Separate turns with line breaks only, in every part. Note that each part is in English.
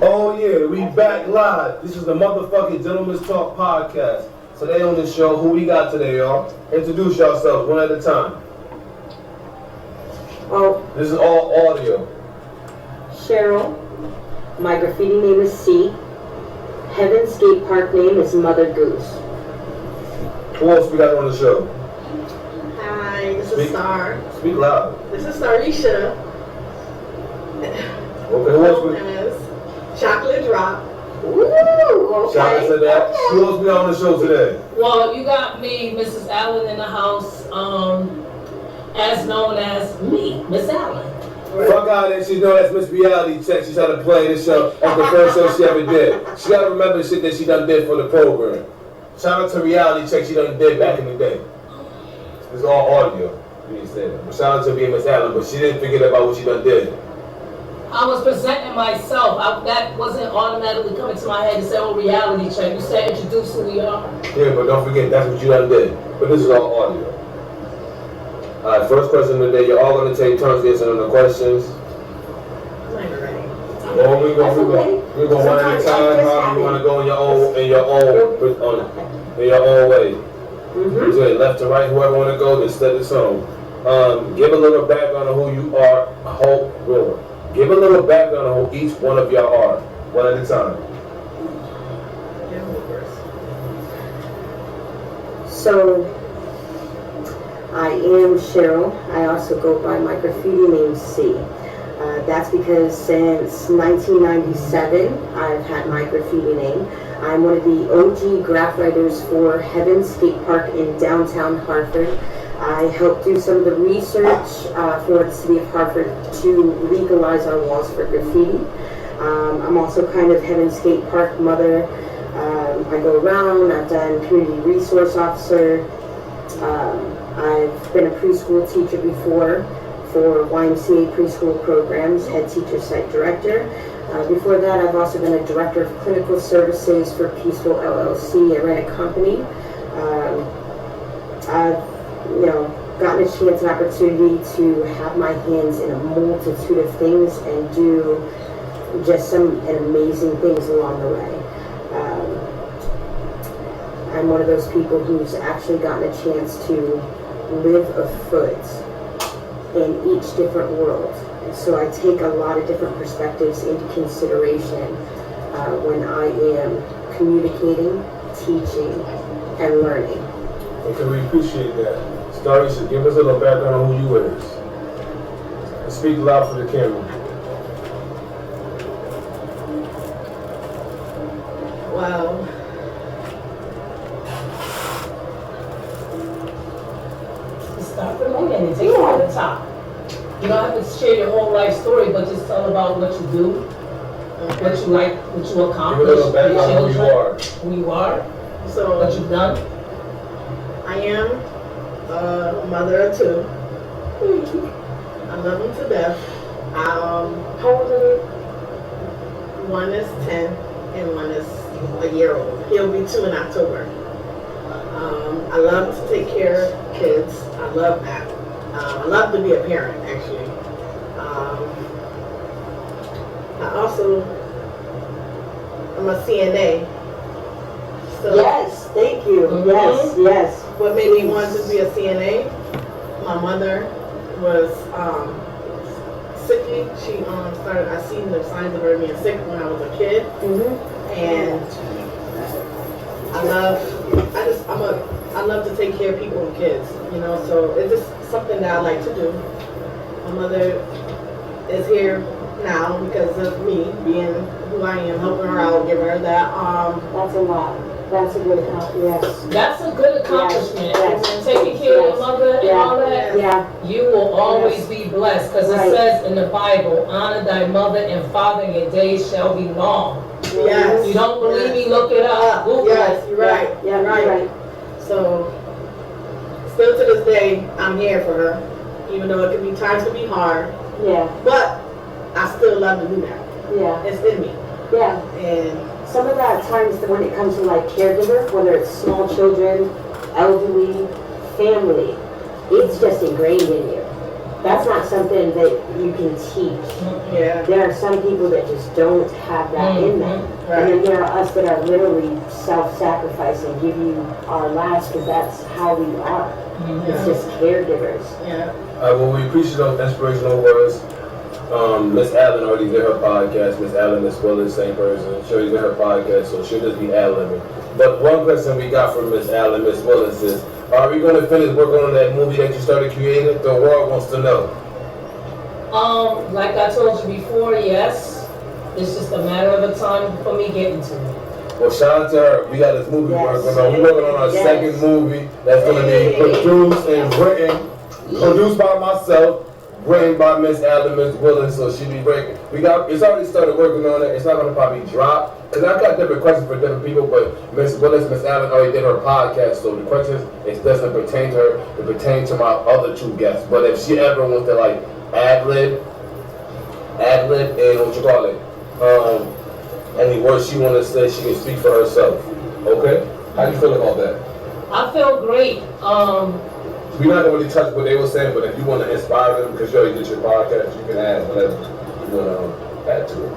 Oh yeah, we back live. This is the motherfucking Gentleman's Talk podcast. Today on the show, who we got today, y'all? Introduce yourselves one at a time.
Oh,
This is all audio.
Cheryl. My graffiti name is C. Heaven Skate Park name is Mother Goose.
Who else we got on the show?
Hi, this is Star.
Speak loud.
This is Starisha.
Okay, who else we
As Chocolate Drop.
Ooh,
shout out to
okay.
that? Who else we got on the show today?
Well, you got me, Mrs. Allen, in the house, as known as me, Miss Allen.
Fuck out there, she's known as Miss Reality Check. She's trying to play this show as the first show she ever did. She gotta remember the shit that she done did for the program. Shout out to Reality Check she done did back in the day. It's all audio. You didn't say that. But shout out to being Miss Allen, but she didn't forget about what she done did.
I was presenting myself. That wasn't automatically coming to my head to say, oh, reality check. You said introduce who we are.
Yeah, but don't forget, that's what you done did. But this is all audio. Alright, first question of the day. You're all going to take turns answering the questions.
I'm not even ready.
Well, we're going one at a time. However you want to go in your own way.
Mm-hmm.
So left to right, whoever want to go, then set the song. Give a little background on who you are. Give a little background on who each one of y'all are. One at a time.
Yeah, we'll go first.
So, I am Cheryl. I also go by my graffiti name C. That's because since 1997, I've had my graffiti name. I'm one of the OG graph writers for Heaven Skate Park in downtown Hartford. I helped do some of the research for the city of Hartford to legalize our walls for graffiti. I'm also kind of Heaven Skate Park mother. I go around, I've done community resource officer. I've been a preschool teacher before for YMCA preschool programs, head teacher site director. Before that, I've also been a director of clinical services for Peaceful LLC. I ran a company. I've gotten a chance and opportunity to have my hands in a multitude of things and do just some amazing things along the way. I'm one of those people who's actually gotten a chance to live afoot in each different world. And so I take a lot of different perspectives into consideration when I am communicating, teaching, and learning.
Okay, we appreciate that. Starry, so give us a little background on who you is. And speak loud for the camera.
Wow.
Start from the beginning. Take it from the top. You don't have to share your whole life story, but just tell about what you do, what you like, what you accomplish,
Give a little background on
who you are,
So,
what you've done.
I am a mother of two. I love them to death. How old are you? One is 10 and one is a year old. He'll be 2 in October. I love to take care of kids. I love that. I love to be a parent, actually. I also am a CNA. So
Yes, thank you. Yes.
what made me want to be a CNA? My mother was sickly. She I seen the signs of her being sick when I was a kid,
Mm-hmm.
and I love to take care of people and kids, so it's just something that I like to do. My mother is here now because of me being who I am, helping her out, giving her that,
That's a lot. That's a good accomplishment. Yes.
That's a good accomplishment.
Yes.
And taking care of your mother and all that,
Yeah.
you will always be blessed. Because
Right.
it says in the Bible, honor thy mother and father, and your days shall be long.
yes.
You don't believe me? Look it up. Google
Yes,
it.
you're right.
Yeah,
You're right. So, still to this day, I'm here for her, even though it can be times to be hard,
Yeah.
but I still love to do that.
Yeah.
It's in me,
Yeah.
and
Some of that times when it comes to like caregiver, whether it's small children, elderly, family, it's just ingrained in you. That's not something that you can teach.
Yeah.
There are some people that just don't have that in them. And then there are us that are literally self-sacrificing, give you our lives because that's how we are. It's just caregivers.
Yeah.
Well, we appreciate those inspirational words. Miss Allen already did her podcast. Miss Allen, Miss Willis, same person. She already did her podcast, so she'll just be Allen. But one question we got from Miss Allen, Miss Willis is, are we going to finish working on that movie that you started creating? The world wants to know.
Like I told you before, yes. It's just a matter of a time for me getting to it.
Well, shout out to her. We got this movie working on. We're working on our
Yes.
second movie that's going to be produced and written, produced by myself, written by Miss Allen, Miss Willis, so she be breaking. It's already started working on it. It's not going to probably drop. Because I got different questions for different people, but Miss Willis, Miss Allen already did her podcast, so the questions, it doesn't pertain to her, it pertains to my other two guests. But if she ever wants to like ad-lib, and what you call it, any words she want to say, she can speak for herself. Okay? How do you feel about that?
I feel great.
We're not going to really touch what they were saying, but if you want to inspire them, because you already did your podcast, you can add whatever you want to add to it.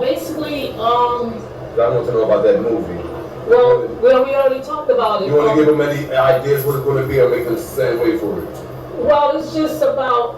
Basically,
I want to know about that movie.
well, we already talked about it.
You want to give them any ideas what it's going to be or make them stand wait for it?
Well, it's just about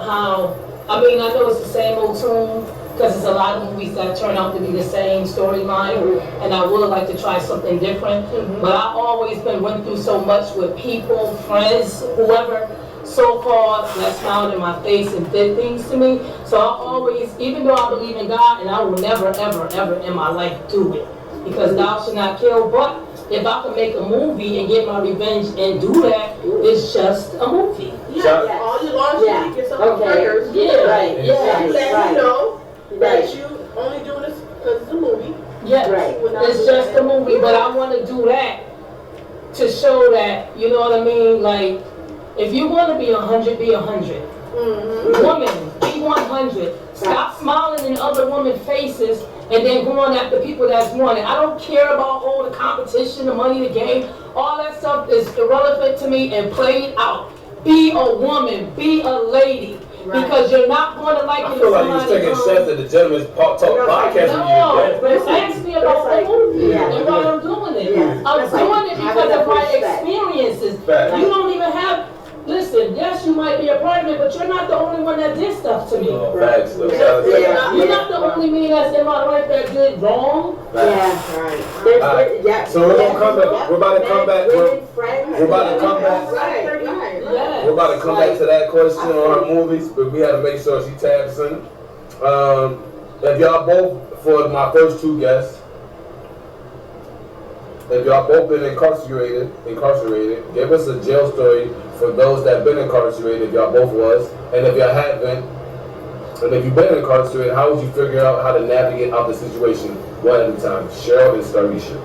how, I mean, I know it's the same old tune, because there's a lot of movies that turn out to be the same storyline, and I would like to try something different. But I've always went through so much with people, friends, whoever, so-called, that smiled in my face and did things to me. So I always, even though I believe in God, and I will never, ever, ever in my life do it, because thou shalt not kill. But if I can make a movie and get my revenge and do that, it's just a movie.
Yeah. All you lost, you get some prayers.
Yeah,
Right.
yeah.
And let you know
Right.
that you only doing this because it's a movie.
Yes,
Right.
it's just a movie, but I want to do that to show that, you know what I mean? Like, if you want to be 100, be 100. Woman, be 100. Stop smiling in other women's faces and then going after people that's wanted. I don't care about all the competition, the money, the game. All that stuff is irrelevant to me and play it out. Be a woman, be a lady. Because you're not going to like
I
it
feel
if
like you was
somebody
taking
comes.
shots at the Gentleman's Talk podcast
No,
when you
ask me about the movie
Yeah.
and why I'm doing it.
Yeah.
I'm
That's like
doing it
having
because of
a
my
respect.
experiences.
Fact.
You don't even have, listen, yes, you might be a part of it, but you're not the only one that did stuff to me.
Facts, though. Shout out to
Yeah.
You're not the only me that's in my life that did wrong.
Yeah.
Right.
There's,
Alright.
yeah.
So we're gonna come back. We're about to come back.
Women, friends.
We're about to come back.
Right.
Yes.
We're about to come back to that question on her movies, but we had to make sure she taps in. If y'all both, for my first two guests, if y'all both been incarcerated, give us a jail story for those that been incarcerated, if y'all both was, and if y'all haven't, and if you've been incarcerated, how would you figure out how to navigate out the situation one at a time? Cheryl and Starisha.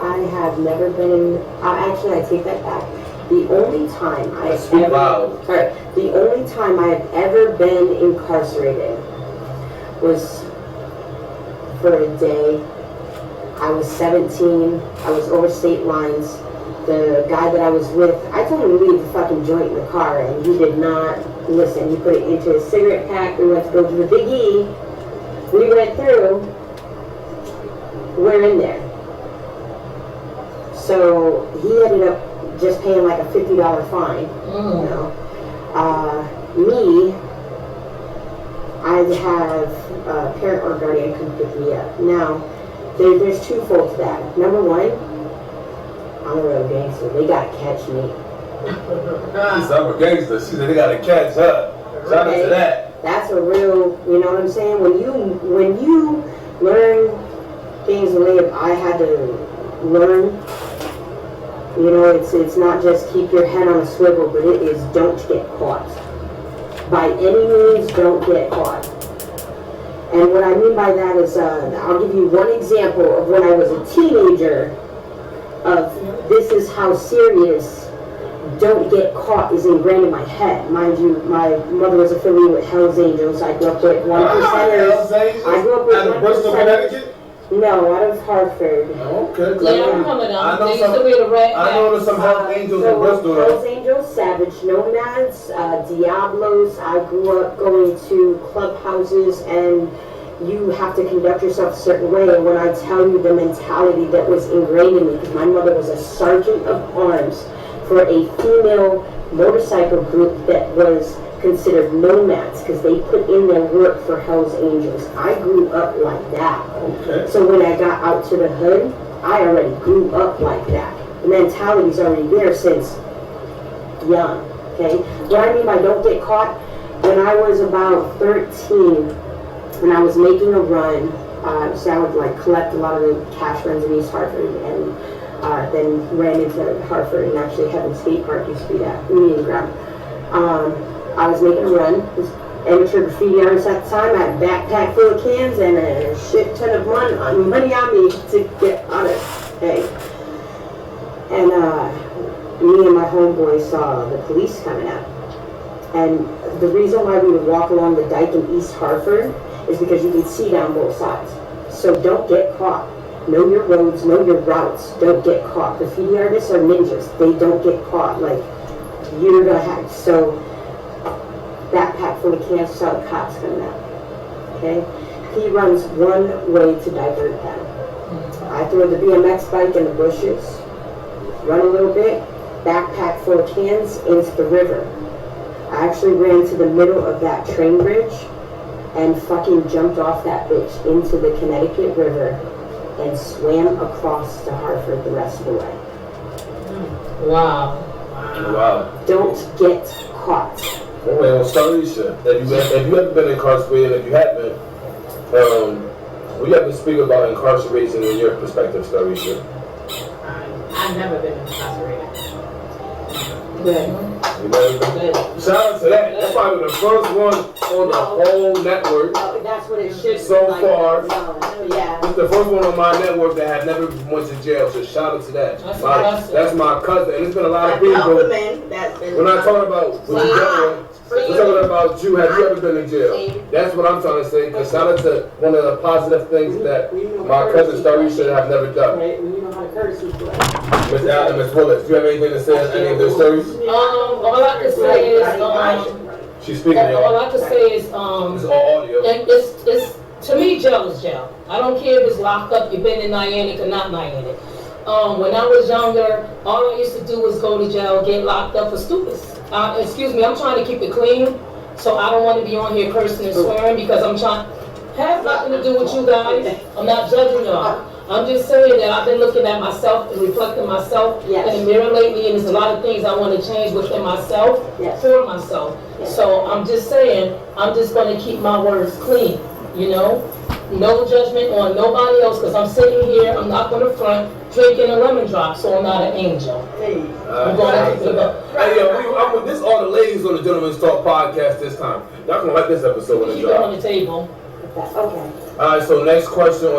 I have never been, actually I take that back. The only time I have
Speak loud.
the only time I have ever been incarcerated was for a day. I was 17, I was over state lines. The guy that I was with, I told him to leave the fucking joint in the car and he did not listen. He put it into his cigarette pack. We went to go to the Big E. We went through, we're in there. So he ended up just paying like a $50 fine, you know. Me, I have a parent or guardian come pick me up. Now, there's twofold to that. Number one, I'm a real gangster. They gotta catch me.
She's a gangster. She said they gotta catch her. Shout out to that.
That's a real, you know what I'm saying? When you learn things the way I had to learn, you know, it's not just keep your head on a swivel, but it is don't get caught. By any means, don't get caught. And what I mean by that is, I'll give you one example of when I was a teenager of this is how serious don't get caught is ingrained in my head. Mind you, my mother was affiliated with Hell's Angels. I grew up with 1%ers. I grew up with
Out of Bristol,
1%ers.
Connecticut?
No, out of Hartford.
Okay. 'cause
Yeah, I'm coming
I
up.
know
They used
some-
to wear the red
I know there's some Hells Angels in Bristol though.
Hells Angels, Savage Nomads, Diablos. I grew up going to clubhouses, and you have to conduct yourself a certain way. And when I tell you the mentality that was ingrained in me, because my mother was a sergeant of arms for a female motorcycle group that was considered nomads, because they put in their work for Hells Angels. I grew up like that.
Okay.
So when I got out to the hood, I already grew up like that. The mentality's already there since young, okay? What I mean by don't get caught, when I was about 13, when I was making a run, so I would like collect a lot of the cash runs in East Hartford, and then ran into Hartford, and actually Heaven Skate Park used to be that meeting ground. I was making a run, was amateur graffiti artist at the time. I had a backpack full of cans and a shit ton of money on me to get on it, okay? And me and my homeboy saw the police coming out. And the reason why we would walk along the dike in East Hartford is because you can see down both sides. So don't get caught. Know your roads, know your routes. Don't get caught. Graffiti artists are ninjas. They don't get caught. Like, you're gonna have, so backpack full of cans, saw the cops coming out. Okay? He runs one way to divert them. I throw the BMX bike in the bushes, run a little bit, backpack full of cans into the river. I actually ran to the middle of that train bridge and fucking jumped off that bitch into the Connecticut River and swam across to Hartford the rest of the way.
Wow.
Wow.
Don't get caught.
Well, Starisha, if you haven't been incarcerated, if you haven't, we have to speak about incarceration in your perspective, Starisha.
I've never been incarcerated.
Good.
You know, shout out to that. That's probably the first one on the whole network.
No, that's what it should
So
be like.
far.
No, yeah.
It's the first one on my network that had never went to jail, so shout out to that.
That's
Like,
awesome.
that's my cousin, and it's been a lot of
That's the
people.
man that's been.
We're not talking about what you done. We're talking about you. Have you ever been in jail? That's what I'm trying to say. Because shout out to one of the positive things that my cousin Starisha have never done.
Right, when you know how to curse people.
Miss Allen, Miss Willis, do you have anything to say on any of their stories?
All I can say is,
She's speaking
all
y'all.
I can say is,
It's all audio.
and it's to me, jail is jail. I don't care if it's locked up, you've been in Niantic or not Niantic. When I was younger, all I used to do was go to jail, get locked up for stupid. Excuse me, I'm trying to keep it clean, so I don't want to be on here cursing and swearing because I'm trying. Has nothing to do with you guys. I'm not judging y'all. I'm just saying that I've been looking at myself and reflecting myself in the mirror lately, and there's a lot of things I want to change within myself for myself. So I'm just saying, I'm just going to keep my words clean, you know? No judgment on nobody else, because I'm sitting here, I'm not going to front, drinking a lemon drop, so I'm not an angel. I'm going to keep it up.
Hey, yo, this is all the ladies on the Gentleman's Talk podcast this time. Y'all gonna like this episode when it
Keep it on
drops.
the table.
Okay.
All right, so next question.